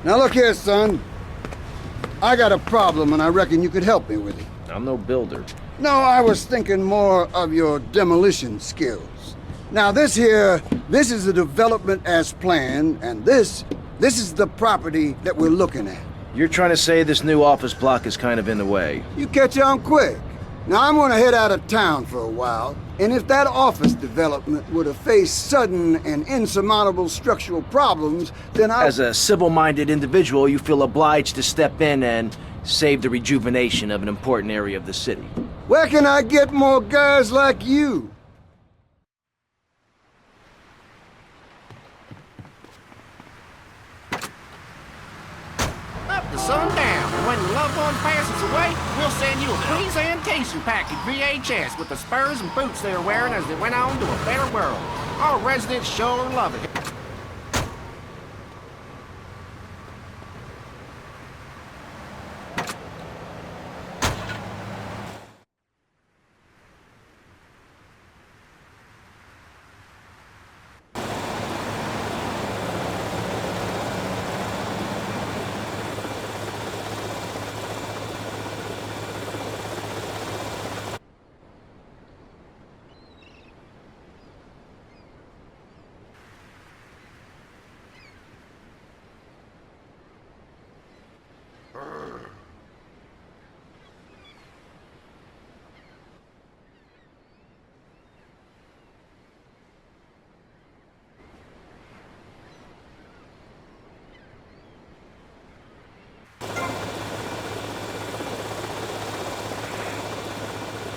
Now look here, son. I got a problem and I reckon you could help me with it. I'm no builder. No, I was thinking more of your demolition skills. Now this is the development as planned, and this is the property that we're looking at. You're trying to say this new office block is kind of in the way? You catch on quick. Now I'm gonna head out of town for a while, and if that office development were to face sudden and insurmountable structural problems, then As a civil-minded individual, you feel obliged to step in and save the rejuvenation of an important area of the city. Where can I get more guys like you? Up the sundown. When your loved one passes away, we'll send you a presentation package VHS with the spurs and boots they were wearing as they went on to a better world. Our residents sure love it.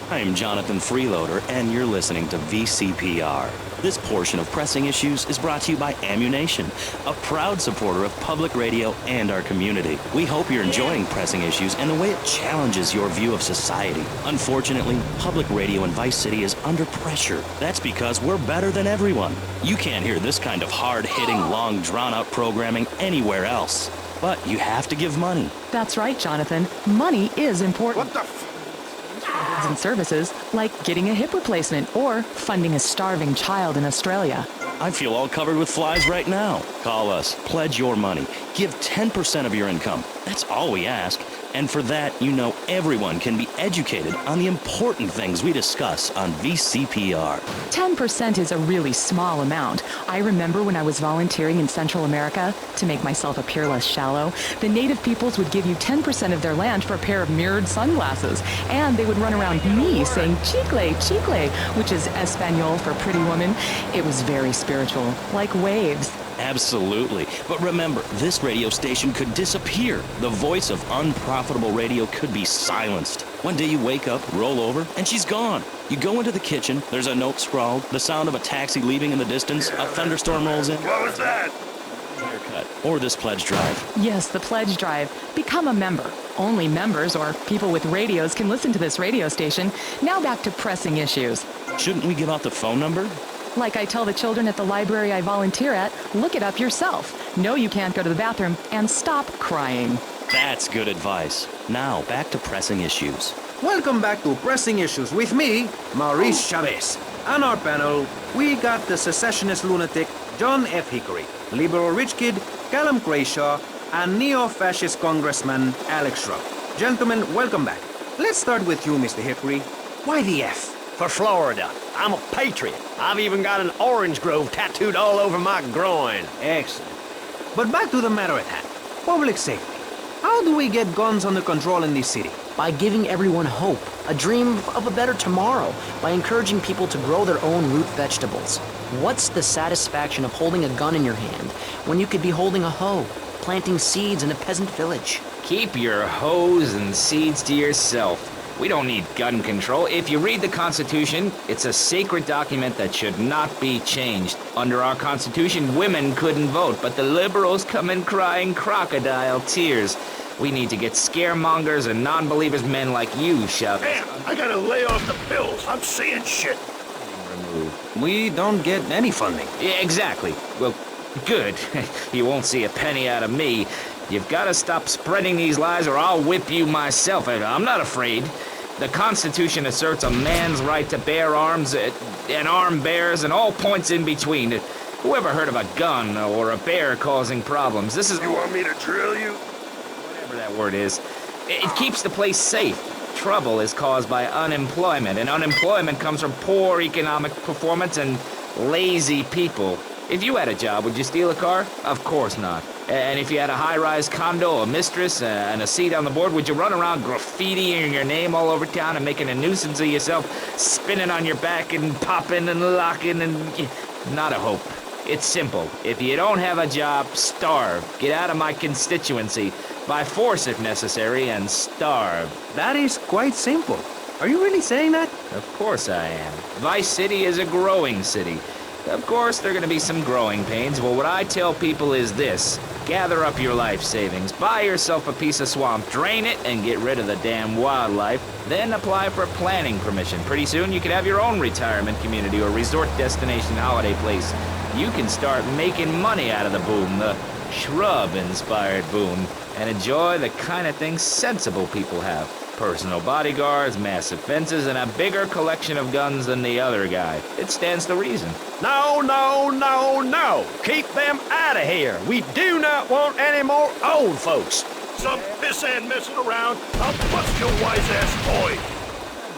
I'm Jonathan Freeloader, and you're listening to VCPR. This portion of Pressing Issues is brought to you by Ammunition, a proud supporter of public radio and our community. We hope you're enjoying Pressing Issues and the way it challenges your view of society. Unfortunately, public radio in Vice City is under pressure. That's because we're better than everyone. You can't hear this kind of hard-hitting, long, drawn-out programming anywhere else. But you have to give money. That's right, Jonathan. Money is important. What the f... Goods and services, like getting a hip replacement or funding a starving child in Australia. I feel all covered with flies right now. Call us, pledge your money, give 10% of your income. That's all we ask. And for that, you know everyone can be educated on the important things we discuss on VCPR. 10% is a really small amount. I remember when I was volunteering in Central America, to make myself appear less shallow, the native peoples would give you 10% of their land for a pair of mirrored sunglasses. And they would run around me saying chicle, chicle, which is Espanol for pretty woman. It was very spiritual, like waves. Absolutely. But remember, this radio station could disappear. The voice of unprofitable radio could be silenced. One day you wake up, roll over, and she's gone. You go into the kitchen, there's a note scrawled, the sound of a taxi leaving in the distance, a thunderstorm rolls in. What was that? Haircut. Or this pledge drive. Yes, the pledge drive. Become a member. Only members or people with radios can listen to this radio station. Now back to Pressing Issues. Shouldn't we give out the phone number? Like I tell the children at the library I volunteer at, look it up yourself. No, you can't go to the bathroom, and stop crying. That's good advice. Now, back to Pressing Issues. Welcome back to Pressing Issues with me, Maurice Chavez. On our panel, we got the secessionist lunatic John F. Hickory, liberal rich kid Callum Crayshaw, and neo-fascist congressman Alex Shrub. Gentlemen, welcome back. Let's start with you, Mr. Hickory. Why the F? For Florida. I'm a patriot. I've even got an orange grove tattooed all over my groin. Excellent. But back to the matter at hand. Public safety. How do we get guns under control in this city? By giving everyone hope, a dream of a better tomorrow, by encouraging people to grow their own root vegetables. What's the satisfaction of holding a gun in your hand when you could be holding a hoe, planting seeds in a peasant village? Keep your hoes and seeds to yourself. We don't need gun control. If you read the Constitution, it's a sacred document that should not be changed. Under our Constitution, women couldn't vote, but the liberals come in crying crocodile tears. We need to get scaremongers and non-believers men like you, Chavez. Man, I gotta lay off the pills. I'm seeing shit. We don't get any funding. Yeah, exactly. Well, good. You won't see a penny out of me. You've got to stop spreading these lies or I'll whip you myself. I'm not afraid. The Constitution asserts a man's right to bear arms and arm bearers and all points in between. Who ever heard of a gun or a bear causing problems? This is... You want me to drill you? Whatever that word is. It keeps the place safe. Trouble is caused by unemployment, and unemployment comes from poor economic performance and lazy people. If you had a job, would you steal a car? Of course not. And if you had a high-rise condo, a mistress, and a seat on the board, would you run around graffitiing your name all over town and making a nuisance of yourself, spinning on your back and popping and locking and... Not a hope. It's simple. If you don't have a job, starve. Get out of my constituency. By force if necessary, and starve. That is quite simple. Are you really saying that? Of course I am. Vice City is a growing city. Of course, there are going to be some growing pains. Well, what I tell people is this. Gather up your life savings, buy yourself a piece of swamp, drain it, and get rid of the damn wildlife. Then apply for planning permission. Pretty soon, you could have your own retirement community or resort destination holiday place. You can start making money out of the boom, the shrub-inspired boom, and enjoy the kind of things sensible people have. Personal bodyguards, massive fences, and a bigger collection of guns than the other guy. It stands to reason. No, no, no, no. Keep them out of here. We do not want any more old folks. Some pissant messing around. I'll bust your wise-ass toy.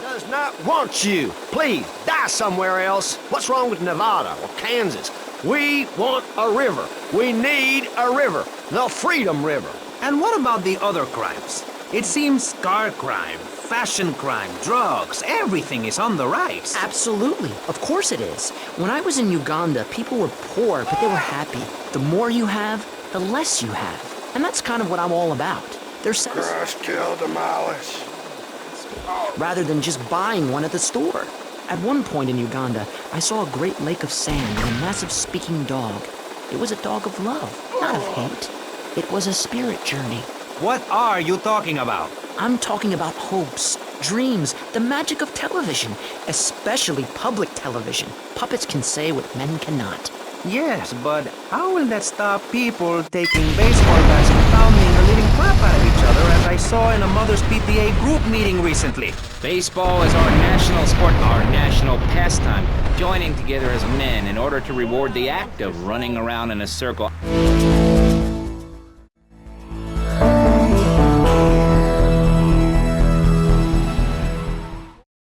Does not want you. Please, die somewhere else. What's wrong with Nevada or Kansas? We want a river. We need a river. The Freedom River. And what about the other crimes? It seems car crime, fashion crime, drugs, everything is on the rise. Absolutely. Of course it is. When I was in Uganda, people were poor, but they were happy. The more you have, the less you have. And that's kind of what I'm all about. They're Crush, kill, demolish. rather than just buying one at the store. At one point in Uganda, I saw a great lake of sand and a massive speaking dog. It was a dog of love, not of hate. It was a spirit journey. What are you talking about? I'm talking about hopes, dreams, the magic of television, especially public television. Puppets can say what men cannot. Yes, but how will that stop people taking baseball bats and pounding the living crap out of each other, as I saw in a Mother's PTA group meeting recently? Baseball is our national sport, our national pastime, joining together as men in order to reward the act of running around in a circle.